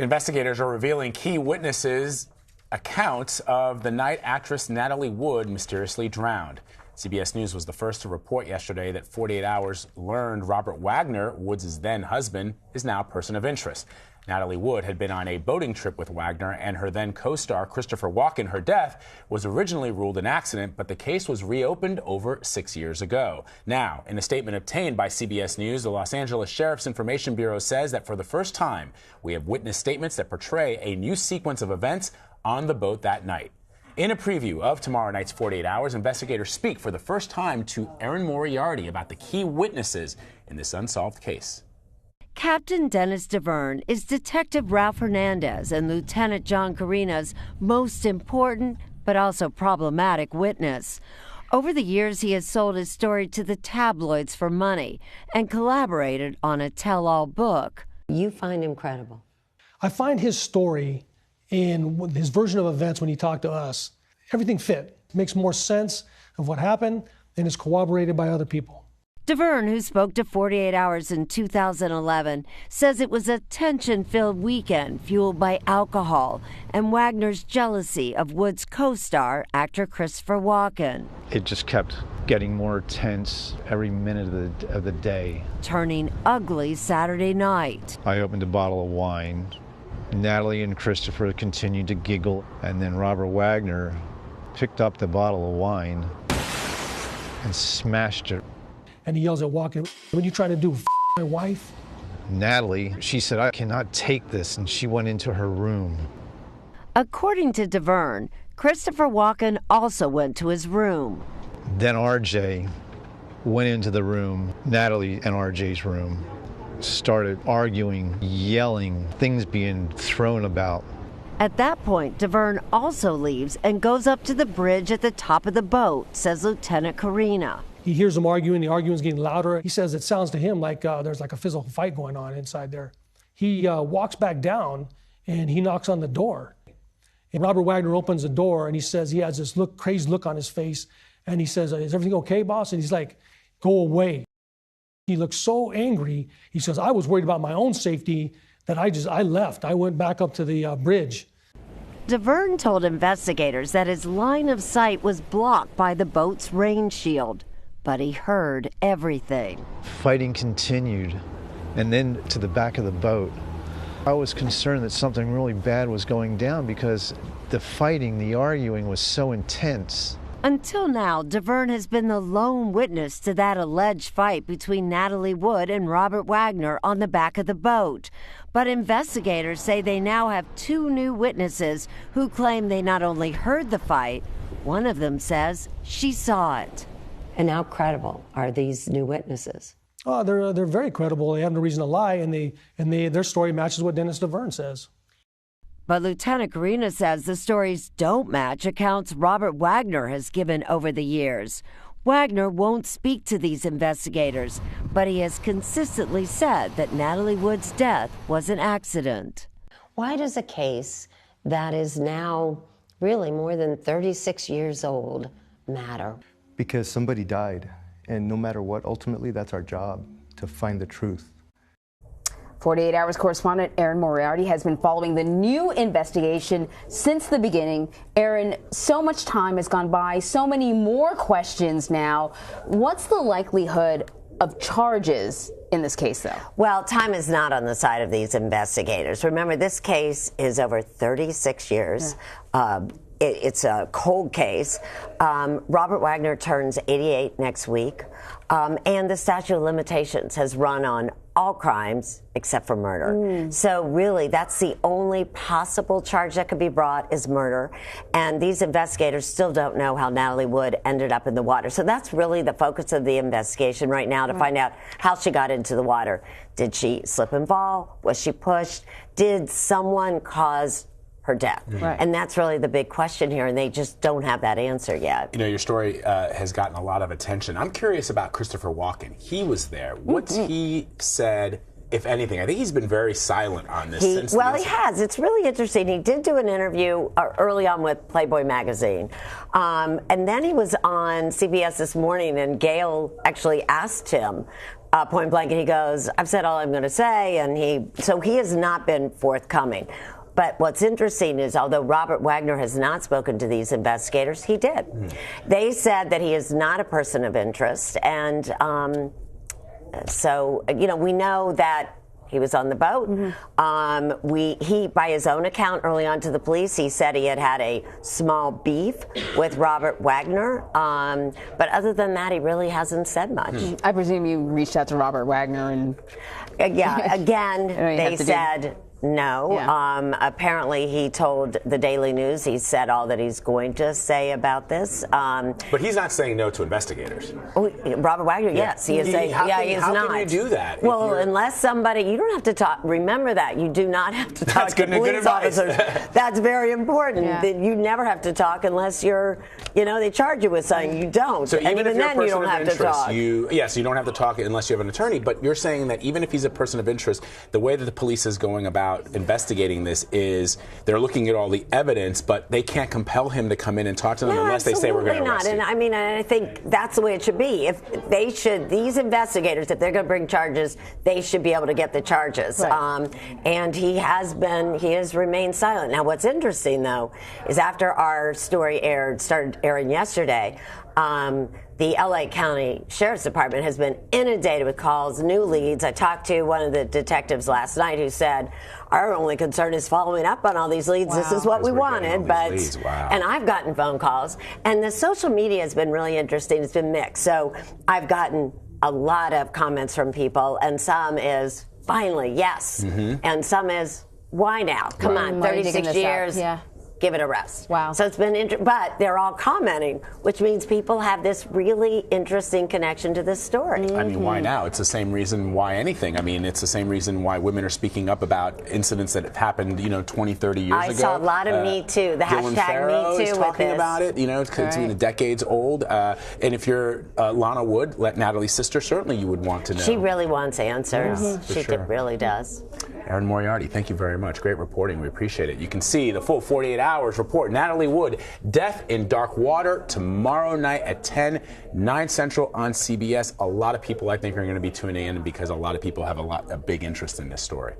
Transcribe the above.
Investigators are revealing key witnesses' accounts of the night actress Natalie Wood mysteriously drowned. CBS News was the first to report yesterday that 48 Hours learned Robert Wagner, Woods' then husband, is now a person of interest. Natalie Wood had been on a boating trip with Wagner and her then co-star Christopher Walken. Her death was originally ruled an accident, but the case was reopened over 6 years ago. Now, in a statement obtained by CBS News, the Los Angeles Sheriff's Information Bureau says that for the first time, we have witness statements that portray a new sequence of events on the boat that night. In a preview of tomorrow night's 48 Hours, investigators speak for the first time to Erin Moriarty about the key witnesses in this unsolved case. Captain Dennis DeVerne is Detective Ralph Hernandez and Lieutenant John Carina's most important but also problematic witness. Over the years, he has sold his story to the tabloids for money and collaborated on a tell-all book. You find him credible? I find his story in his version of events when he talked to us, everything fit. Makes more sense of what happened and is corroborated by other people. DeVerne, who spoke to 48 Hours in 2011, says it was a tension-filled weekend fueled by alcohol and Wagner's jealousy of Wood's co-star, actor Christopher Walken. It just kept getting more tense every minute of the day. Turning ugly Saturday night. I opened a bottle of wine. Natalie and Christopher continued to giggle, and then Robert Wagner picked up the bottle of wine and smashed it. And he yells at Walken, "What are you trying to do, my wife?" Natalie, she said, "I cannot take this," and she went into her room. According to DeVerne, Christopher Walken also went to his room. Then RJ went into the room, Natalie and RJ's room, started arguing, yelling, things being thrown about. At that point, DeVerne also leaves and goes up to the bridge at the top of the boat, says Lieutenant Carina. He hears them arguing, the arguing's getting louder. He says it sounds to him like there's like a physical fight going on inside there. He walks back down and he knocks on the door. And Robert Wagner opens the door and he says, he has this crazy look on his face. And he says, "Is everything okay, boss?" And he's like, "Go away." He looks so angry. He says, "I was worried about my own safety that I left. I went back up to the bridge." DeVerne told investigators that his line of sight was blocked by the boat's rain shield. But he heard everything. Fighting continued, and then to the back of the boat. I was concerned that something really bad was going down because the fighting, the arguing was so intense. Until now, DeVerne has been the lone witness to that alleged fight between Natalie Wood and Robert Wagner on the back of the boat. But investigators say they now have two new witnesses who claim they not only heard the fight, one of them says she saw it. And how credible are these new witnesses? Oh, they're very credible. They have no reason to lie, and their story matches what Dennis DeVerne says. But Lieutenant Carina says the stories don't match accounts Robert Wagner has given over the years. Wagner won't speak to these investigators, but he has consistently said that Natalie Wood's death was an accident. Why does a case that is now really more than 36 years old matter? Because somebody died, and no matter what, ultimately that's our job, to find the truth. 48 Hours correspondent Erin Moriarty has been following the new investigation since the beginning. Erin, so much time has gone by, so many more questions now. What's the likelihood of charges in this case, though? Well, time is not on the side of these investigators. Remember, this case is over 36 years. Yeah. It's a cold case. Robert Wagner turns 88 next week, and the statute of limitations has run on all crimes except for murder. So really, that's the only possible charge that could be brought is murder. And these investigators still don't know how Natalie Wood ended up in the water. So that's really the focus of the investigation right now, to find out how she got into the water. Did she slip and fall? Was she pushed? Did someone cause her death? Right. And that's really the big question here, and they just don't have that answer yet. You know, your story has gotten a lot of attention. I'm curious about Christopher Walken. He was there. What's he said, if anything? I think he's been very silent on this since. Well, he has. It's really interesting. He did do an interview early on with Playboy magazine, and then he was on CBS This Morning, and Gail actually asked him, point blank, and he goes, "I've said all I'm going to say," and he has not been forthcoming. But what's interesting is, although Robert Wagner has not spoken to these investigators, he did. They said that he is not a person of interest, and so we know that he was on the boat. He, by his own account, early on to the police, he said he had a small beef with Robert Wagner. But other than that, he really hasn't said much. I presume you reached out to Robert Wagner and... Yeah, again, they said... No. Yeah. Apparently, he told the Daily News he said all that he's going to say about this. But he's not saying no to investigators. Robert Wagner, yes, he is saying. Yeah, he is not. How can you do that? Well, unless somebody, you don't have to talk. Remember that you do not have to talk to police officers. That's very important. Yeah. That you never have to talk unless you're, they charge you with something. You don't. So even if you're a person you don't of have interest, to talk. So you don't have to talk unless you have an attorney. But you're saying that even if he's a person of interest, the way that the police is going about investigating this is they're looking at all the evidence, but they can't compel him to come in and talk to them unless they say we're going to arrest you. And I think that's the way it should be. These investigators, if they're going to bring charges, they should be able to get the charges. Right. And he has remained silent. Now, what's interesting though is after our story started airing yesterday, the LA County Sheriff's Department has been inundated with calls, new leads. I talked to one of the detectives last night who said, our only concern is following up on all these leads. Wow. This is what we wanted. And I've gotten phone calls. And the social media has been really interesting. It's been mixed. So I've gotten a lot of comments from people, and some is, finally, yes. And some is, why now? Come on, 36 years. Yeah. Give it a rest. Wow. So it's been but they're all commenting, which means people have this really interesting connection to this story. I mean, why now? It's the same reason why anything. I mean, it's the same reason why women are speaking up about incidents that have happened, 20, 30 years ago. I saw a lot of Me Too, the Dylan hashtag Farrow Me Too is with talking this. about it. It's decades old. And if you're Lana Wood, Natalie's sister, certainly you would want to know. She really wants answers. She really does. Erin Moriarty, thank you very much. Great reporting. We appreciate it. You can see the full 48 hours report. Natalie Wood, Death in Dark Water, tomorrow night at 10, 9 Central on CBS. A lot of people, I think, are going to be tuning in because a lot of people have a big interest in this story.